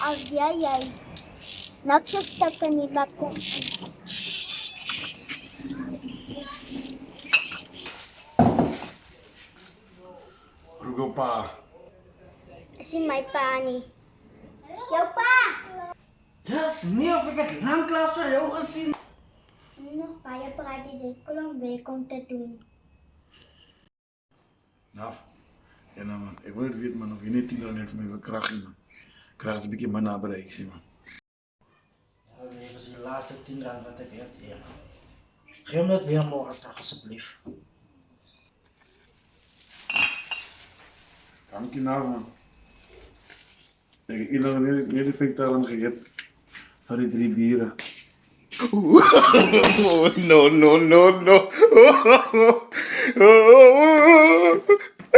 Agyayay. Nagsastak ka ni Bako. Rugo pa. Si may pani. Yaw pa! Yes, niyo fikat lang kelas pa yaw kasi. Ano, kaya pa kati dyan ko lang be, kung tatun. Naf. Ja, nou man. Ik wil het weten, man. Of je niet 10 net voor mij verkrachten, man. Kracht een beetje mana bereik, zie, man. Dit was de laatste 10 rand wat ik heb. Ja. Geef me het weer morgen toch alsjeblieft. Dank je nou, man. Ik heb nog meer de victor aan gegeven. Voor die 3 bieren. Oh, no, no, no, no.